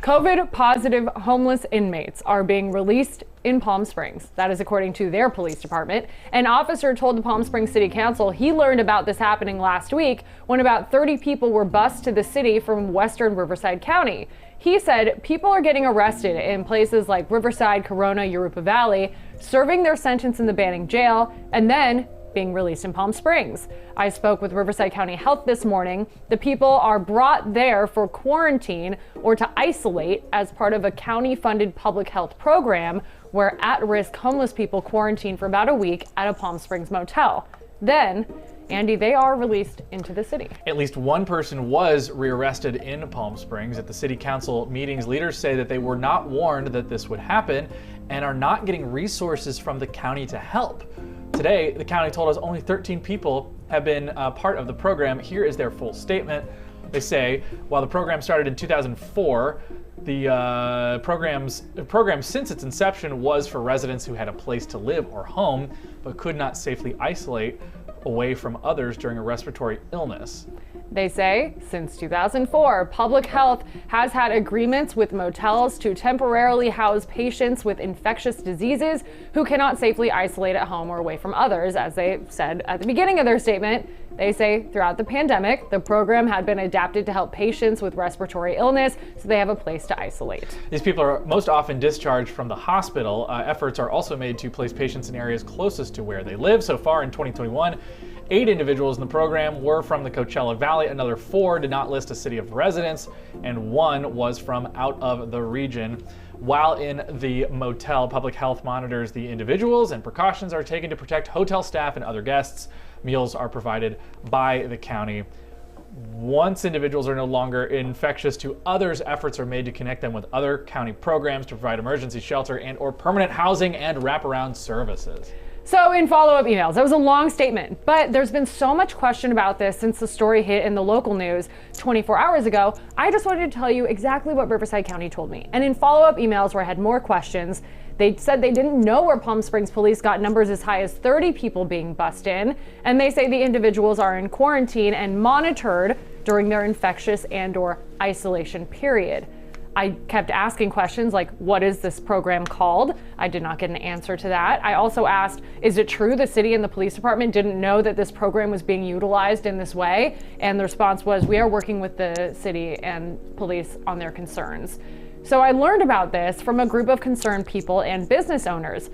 COVID-positive homeless inmates are being released in Palm Springs. That is according to their police department. An officer told the Palm Springs City Council he learned about this happening last week when about 30 people were bused to the city from western Riverside County. He said people are getting arrested in places like Riverside, Corona, Jurupa Valley, serving their sentence in the Banning jail, and then being released in Palm Springs. I spoke with Riverside County Health this morning. The people are brought there for quarantine or to isolate as part of a county-funded public health program where at-risk homeless people quarantine for about a week at a Palm Springs motel. Then, Andy, they are released into the city. At least one person was rearrested in Palm Springs. At the city council meetings, leaders say that they were not warned that this would happen and are not getting resources from the county to help. Today, the county told us only 13 people have been part of the program. Here is their full statement. They say, while the program started in 2004, the program since its inception was for residents who had a place to live or home, but could not safely isolate away from others during a respiratory illness. They say since 2004, public health has had agreements with motels to temporarily house patients with infectious diseases who cannot safely isolate at home or away from others. As they said at the beginning of their statement, they say throughout the pandemic, the program had been adapted to help patients with respiratory illness so they have a place to isolate. These people are most often discharged from the hospital. Efforts are also made to place patients in areas closest to where they live. So far in 2021, 8 individuals in the program were from the Coachella Valley. Another 4 did not list a city of residence, and 1 was from out of the region. While in the motel, public health monitors the individuals and precautions are taken to protect hotel staff and other guests. Meals are provided by the county. Once individuals are no longer infectious to others, efforts are made to connect them with other county programs to provide emergency shelter and or permanent housing and wraparound services. So in follow-up emails, that was a long statement, but there's been so much question about this since the story hit in the local news 24 hours ago. I just wanted to tell you exactly what Riverside County told me. And in follow-up emails where I had more questions, they said they didn't know where Palm Springs police got numbers as high as 30 people being bussed in. And they say the individuals are in quarantine and monitored during their infectious and or isolation period. I kept asking questions like, what is this program called? I did not get an answer to that. I also asked, is it true the city and the police department didn't know that this program was being utilized in this way? And the response was, we are working with the city and police on their concerns. So I learned about this from a group of concerned people and business owners.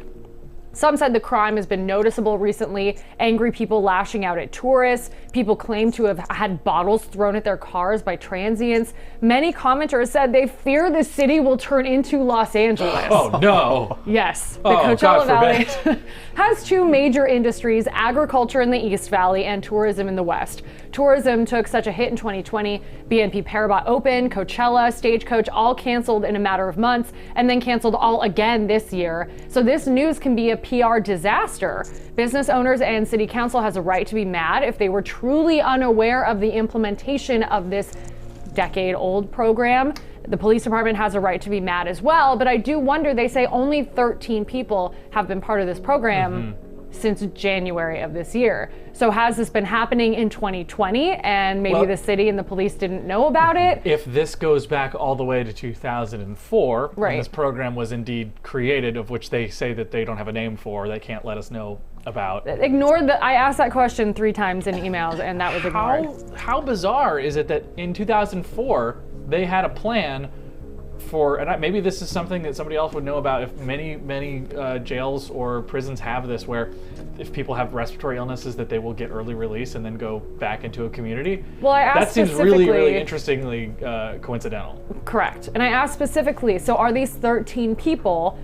Some said the crime has been noticeable recently, angry people lashing out at tourists, people claim to have had bottles thrown at their cars by transients. Many commenters said they fear the city will turn into Los Angeles. Oh no. Yes, the Coachella Valley has 2 major industries, agriculture in the East Valley and tourism in the West. Tourism took such a hit in 2020. BNP Paribas opened, Coachella, Stagecoach all canceled in a matter of months and then canceled all again this year. So this news can be a PR disaster. Business owners and city council has a right to be mad if they were truly unaware of the implementation of this decade-old program. The police department has a right to be mad as well, but I do wonder, they say only 13 people have been part of this program since January of this year. So has this been happening in 2020 and maybe the city and the police didn't know about it? If this goes back all the way to 2004, when this program was indeed created, of which they say that they don't have a name for, they can't let us know about. I asked that question 3 times in emails and that was ignored. How bizarre is it that in 2004, they had a plan for, and maybe this is something that somebody else would know about, if many jails or prisons have this, where if people have respiratory illnesses that they will get early release and then go back into a community. Well, I asked that seems really interestingly coincidental. Correct. And I asked specifically, so are these 13 people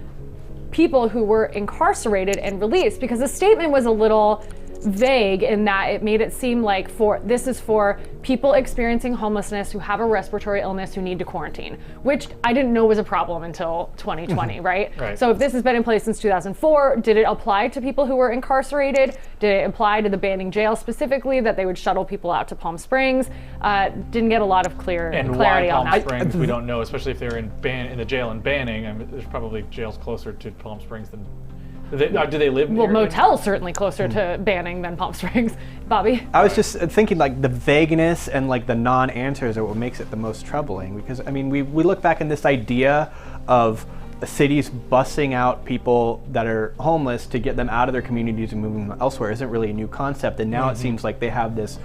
who were incarcerated and released? Because the statement was a little vague in that it made it seem like this is for people experiencing homelessness who have a respiratory illness who need to quarantine, which I didn't know was a problem until 2020, right? So if this has been in place since 2004, did it apply to people who were incarcerated? Did it apply to the Banning jail specifically, that they would shuttle people out to Palm Springs? Didn't get a lot of clarity on that. And why Palm Springs, we don't know, especially if they're in the jail in Banning. I mean, there's probably jails closer to Palm Springs than Do they live near? Well, motel's certainly closer to banning than Palm Springs. Bobby? I was just thinking like the vagueness and like the non-answers are what makes it the most troubling, because I mean we look back in this idea of cities bussing out people that are homeless to get them out of their communities and moving them elsewhere isn't really a new concept, and now it seems like they have this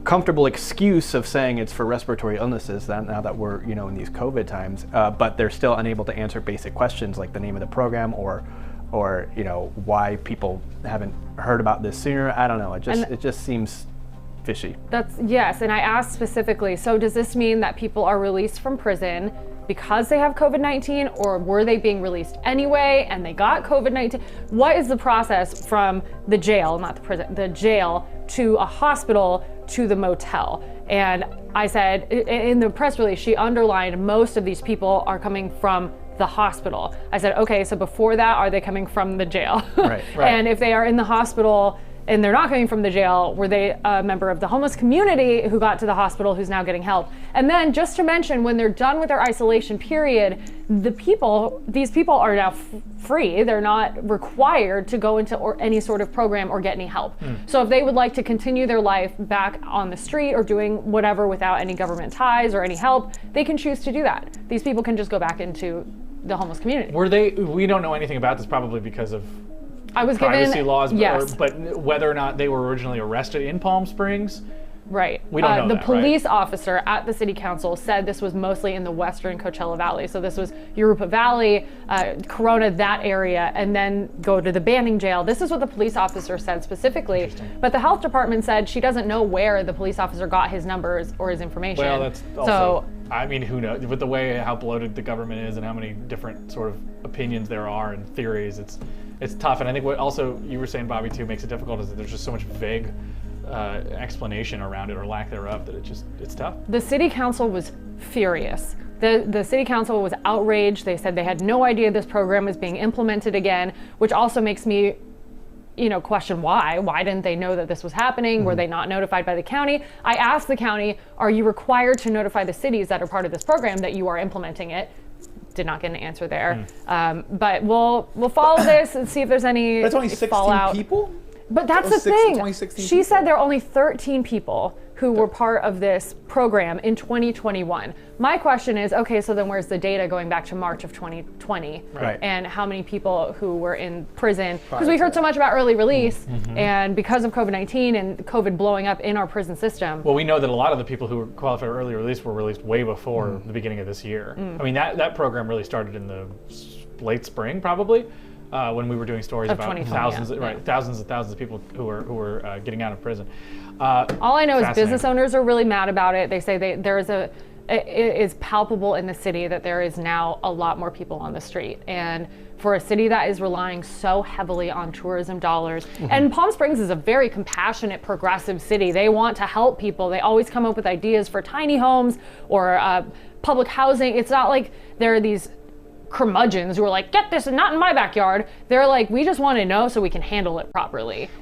comfortable excuse of saying it's for respiratory illnesses now that we're in these COVID times, but they're still unable to answer basic questions like the name of the program or why people haven't heard about this sooner. I don't know. It just seems fishy. Yes, and I asked specifically, so does this mean that people are released from prison because they have COVID-19, or were they being released anyway and they got COVID-19? What is the process from the jail, not the prison, the jail to a hospital to the motel? And I said, in the press release, she underlined most of these people are coming from the hospital. I said, okay, so before that, are they coming from the jail? Right. And if they are in the hospital and they're not coming from the jail, were they a member of the homeless community who got to the hospital who's now getting help? And then just to mention, when they're done with their isolation period, these people are now free. They're not required to go into any sort of program or get any help. So if they would like to continue their life back on the street or doing whatever without any government ties or any help, they can choose to do that. These people can just go back into the homeless community. We don't know anything about this, probably because of I was privacy given, laws, yes. but whether or not they were originally arrested in Palm Springs, right. We don't know the that, police officer at the city council said this was mostly in the western Coachella Valley. So this was Jurupa Valley, Corona, that area, and then go to the Banning jail. This is what the police officer said specifically. But the health department said she doesn't know where the police officer got his numbers or his information. Well, that's also, I mean, who knows? With the way how bloated the government is and how many different sort of opinions there are and theories, it's tough. And I think what also you were saying, Bobby, too, makes it difficult is that there's just so much vague explanation around it or lack thereof that it's tough. The city council was furious. The city council was outraged. They said they had no idea this program was being implemented again, which also makes me question why. Why didn't they know that this was happening? Were they not notified by the county? I asked the county, are you required to notify the cities that are part of this program that you are implementing it? Did not get an answer there. But we'll follow this and see if there's any That's only 16 fallout. people? But that's the thing. She said there are only 13 people who were part of this program in 2021. My question is, okay, so then where's the data going back to March of 2020? Right. And how many people who were in prison? Because we heard so much about early release, and because of COVID-19 and COVID blowing up in our prison system. Well, we know that a lot of the people who were qualified for early release were released way before the beginning of this year. I mean, that program really started in the late spring, probably. When we were doing stories Of about 2020, thousands and thousands of people who were getting out of prison. All I know is Fascinating. business owners are really mad about it. They say it is palpable in the city that there is now a lot more people on the street. And for a city that is relying so heavily on tourism dollars, and Palm Springs is a very compassionate, progressive city. They want to help people. They always come up with ideas for tiny homes or public housing. It's not like there are these curmudgeons who are like, get this and not in my backyard. They're like, we just want to know so we can handle it properly.